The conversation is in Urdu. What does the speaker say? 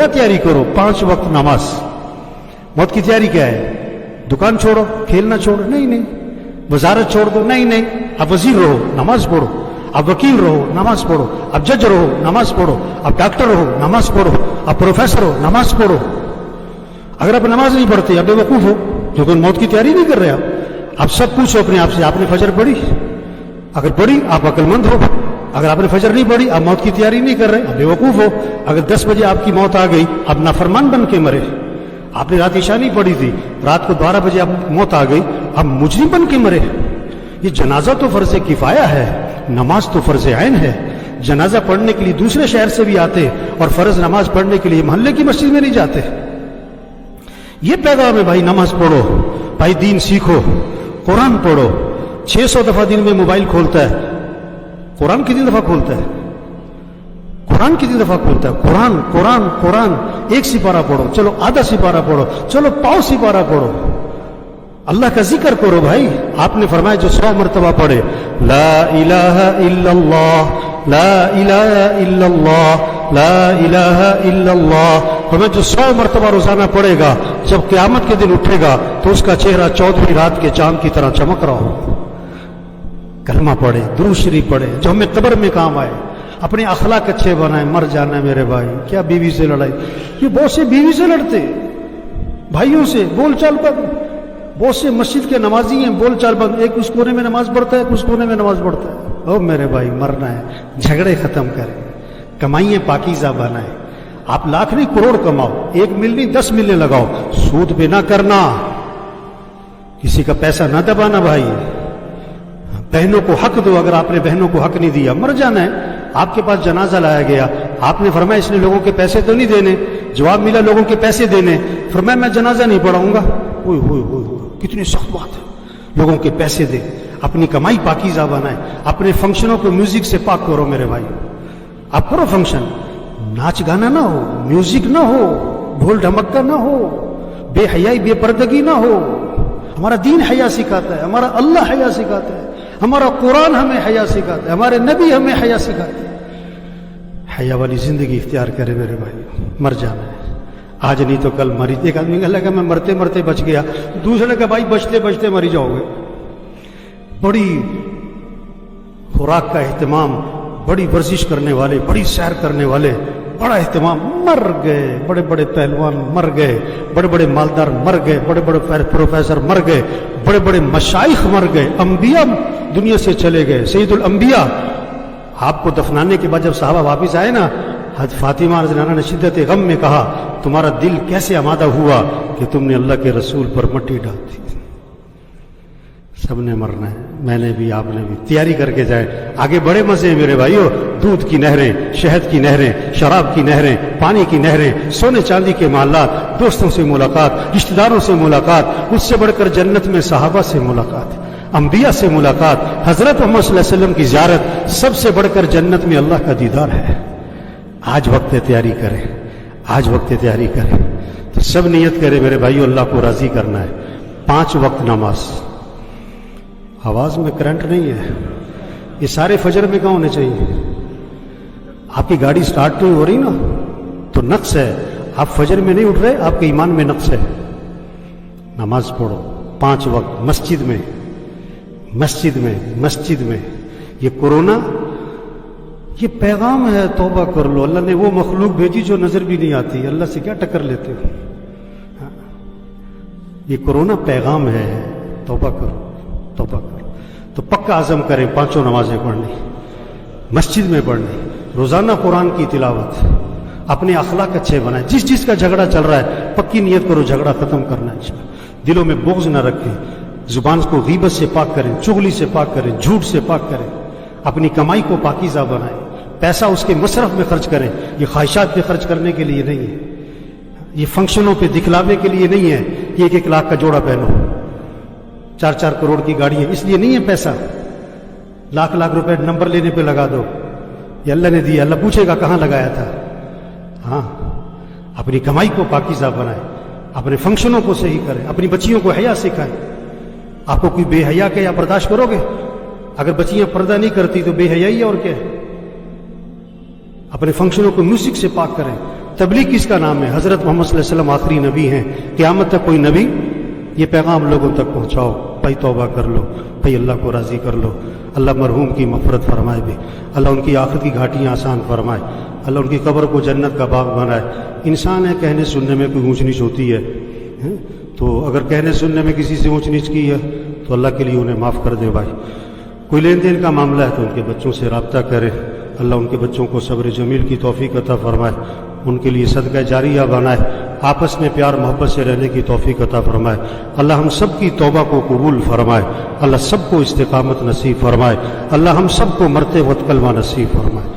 کیا تیاری کرو؟ 5 وقت نماز. موت کی تیاری کیا ہے؟ دکان چھوڑو، کھیلنا چھوڑو؟ نہیں نہیں. وزارت چھوڑ دو؟ نہیں نہیں. اب وزیر رہو، نماز پڑھو. اب وکیل رہو، نماز پڑھو. اب جج رہو، نماز پڑھو. اب ڈاکٹر رہو، نماز پڑھو. اب پروفیسر ہو، نماز پڑھو. اگر آپ نماز نہیں پڑھتے اب بے وقوف ہو، کیونکہ موت کی تیاری نہیں کر رہے آپ. اب سب پوچھو اپنے آپ سے، آپ نے فجر پڑھی؟ اگر پڑھی آپ عقل مند ہو. اگر آپ نے فجر نہیں پڑھی آپ موت کی تیاری نہیں کر رہے، اب بے وقوف ہو. اگر 10 بجے آپ کی موت آ گئی اب نافرمان بن کے مرے. آپ نے رات عشاء نہیں پڑھی تھی، رات کو 12 بجے آپ موت آ گئی، اب مجرم بن کے مرے. یہ جنازہ تو فرض کفایہ ہے، نماز تو فرض عین ہے. جنازہ پڑھنے کے لیے دوسرے شہر سے بھی آتے اور فرض نماز پڑھنے کے لیے محلے کی مسجد میں نہیں جاتے. یہ پیغام ہے بھائی، نماز پڑھو بھائی، دین سیکھو، قرآن پڑھو. 600 دفعہ دن میں موبائل کھولتا ہے، قرآن کتنی دفعہ کھولتا ہے؟ قرآن کتنی دفعہ کھولتا ہے؟ قرآن قرآن قرآن. 1 سپارہ پڑھو، چلو آدھا سپارہ پڑھو، چلو پاؤ سپارہ پڑھو. اللہ کا ذکر کرو بھائی. آپ نے فرمایا جو 100 مرتبہ پڑھے لا الہ الا اللہ لا الہ الا اللہ لا الہ الا اللہ، ہمیں جو 100 مرتبہ روزانہ پڑھے گا جب قیامت کے دن اٹھے گا تو اس کا چہرہ 14ویں رات کے چاند کی طرح چمک رہا ہو. کلمہ پڑھے، درود شریف پڑھے جو ہمیں قبر میں کام آئے. اپنے اخلاق اچھے بنائیں. مر جانا ہے میرے بھائی، کیا بیوی سے لڑائی؟ یہ بہت سے بیوی سے لڑتے، بھائیوں سے بول چال بند. بہت سے مسجد کے نمازی ہیں، بول چال بند. ایک اس کونے میں نماز پڑھتا ہے، اس کونے میں نماز پڑھتا ہے. او میرے بھائی مرنا ہے، جھگڑے ختم کریں، کمائیے پاکیزہ بنائیں. آپ لاکھ نہیں کروڑ کماؤ، 1 مل نہیں 10 ملیں لگاؤ. سود پہ نہ کرنا، کسی کا پیسہ نہ دبانا بھائی. بہنوں کو حق دو. اگر آپ نے بہنوں کو حق نہیں دیا مر جانا ہے. آپ کے پاس جنازہ لایا گیا، آپ نے فرمایا اس نے لوگوں کے پیسے تو نہیں دینے. جواب ملا لوگوں کے پیسے دینے. فرمایا میں جنازہ نہیں پڑھاؤں گا. ہوئے ہوئے ہوئے ہوئے، کتنی سخت بات ہے. لوگوں کے پیسے دے، اپنی کمائی پاکیزہ بنائے. اپنے فنکشنوں کو میوزک سے پاک کرو میرے بھائی. آپ کرو فنکشن، ناچ گانا نہ ہو، میوزک نہ ہو، ڈھول ڈھمکا نہ ہو، بے حیائی بے پردگی نہ ہو. ہمارا دین حیا سکھاتا ہے، ہمارا اللہ حیا سکھاتا ہے، ہمارا قرآن ہمیں حیا سکھاتا ہے، ہمارے نبی ہمیں حیا سکھاتے ہیں. حیا والی زندگی اختیار کرے میرے بھائی. مر جانا ہے آج نہیں تو کل مری. ایک آدمی کہا لگا میں مرتے مرتے بچ گیا، دوسرے کا بھائی بچتے بچتے مری جاؤ گے. بڑی خوراک کا اہتمام، بڑی ورزش کرنے والے، بڑی سیر کرنے والے، بڑا اہتمام، مر گئے. بڑے بڑے پہلوان مر گئے، بڑے بڑے مالدار مر گئے، بڑے بڑے پروفیسر مر گئے، بڑے بڑے مشائخ مر گئے، انبیاء دنیا سے چلے گئے. سید الانبیاء. آپ کو دفنانے کے بعد جب صحابہ واپس آئے نا، حضرت فاطمہ رضی اللہ عنہا نے شدت غم میں کہا تمہارا دل کیسے آمادہ ہوا کہ تم نے اللہ کے رسول پر مٹی ڈال دی. سب نے مرنا ہے، میں نے بھی، آپ نے بھی. تیاری کر کے جائے. آگے بڑے مزے ہیں میرے بھائیو. دودھ کی نہریں، شہد کی نہریں، شراب کی نہریں، پانی کی نہریں، سونے چاندی کے محلات، دوستوں سے ملاقات، رشتہ داروں سے ملاقات، اس سے بڑھ کر جنت میں صحابہ سے ملاقات، انبیاء سے ملاقات، حضرت محمد صلی اللہ علیہ وسلم کی زیارت، سب سے بڑھ کر جنت میں اللہ کا دیدار ہے. آج وقت تیاری کریں، آج وقت تیاری کریں. تو سب نیت کرے میرے بھائیو اللہ کو راضی کرنا ہے. 5 وقت نماز. آواز میں کرنٹ نہیں ہے، یہ سارے فجر میں کہاں ہونے چاہیے. آپ کی گاڑی سٹارٹ نہیں ہو رہی نا تو نقص ہے. آپ فجر میں نہیں اٹھ رہے، آپ کے ایمان میں نقص ہے. نماز پڑھو 5 وقت مسجد میں، مسجد میں، مسجد میں. یہ کورونا یہ پیغام ہے، توبہ کر لو. اللہ نے وہ مخلوق بھیجی جو نظر بھی نہیں آتی. اللہ سے کیا ٹکر لیتے ہو. یہ کورونا پیغام ہے، توبہ کرو، توبہ کرو. تو پکا عزم کریں 5 نمازیں پڑھنی، مسجد میں پڑھنی، روزانہ قرآن کی تلاوت، اپنے اخلاق اچھے بنائیں. جس چیز کا جھگڑا چل رہا ہے پکی نیت کرو جھگڑا ختم کرنا ہے. دلوں میں بغض نہ رکھیں. زبان کو غیبت سے پاک کریں، چغلی سے پاک کریں، جھوٹ سے پاک کریں. اپنی کمائی کو پاکیزہ بنائیں. پیسہ اس کے مصرف میں خرچ کریں. یہ خواہشات پہ خرچ کرنے کے لیے نہیں ہے، یہ فنکشنوں پہ دکھلاوے کے لیے نہیں ہے کہ 1-1 لاکھ کا جوڑا پہنو، 4-4 کروڑ کی گاڑی ہے، اس لیے نہیں ہے. پیسہ لاکھ روپے نمبر لینے پہ لگا دو. یہ اللہ نے دیا، اللہ پوچھے گا کہاں لگایا تھا. ہاں، اپنی کمائی کو پاکیزہ بنائیں، اپنے فنکشنوں کو صحیح کریں، اپنی بچیوں کو حیا سکھائیں. آپ کو کوئی بے حیا کہ آپ برداشت کرو گے؟ اگر بچیاں پردہ نہیں کرتی تو بے حیائی ہے اور کیا ہے. اپنے فنکشنوں کو میوزک سے پاک کریں، تبلیغ کس کا نام ہے؟ حضرت محمد صلی اللہ علیہ وسلم آخری نبی ہیں، قیامت تک کوئی نبی یہ پیغام لوگوں تک پہنچاؤ، بھائی توبہ کر لو، بھائی اللہ کو راضی کر لو، اللہ مرحوم کی مغفرت فرمائے بھی، اللہ ان کی آخرت کی گھاٹیاں آسان فرمائے، اللہ ان کی قبر کو جنت کا باغ بنائے۔ انسان ہے، کہنے سننے میں کوئی اونچ نیچ ہوتی ہے، تو اگر کہنے سننے میں کسی سے اونچ نیچ کی ہے تو اللہ کے لیے انہیں معاف کر دے بھائی۔ کوئی لین دین کا معاملہ ہے تو ان کے بچوں سے رابطہ کرے، اللہ ان کے بچوں کو صبر جمیل کی توفیق عطا فرمائے، ان کے لیے صدقہ جاریہ بنائے، آپس میں پیار محبت سے رہنے کی توفیق عطا فرمائے۔ اللہ ہم سب کی توبہ کو قبول فرمائے، اللہ سب کو استقامت نصیب فرمائے، اللہ ہم سب کو مرتے وقت کلمہ نصیب فرمائے۔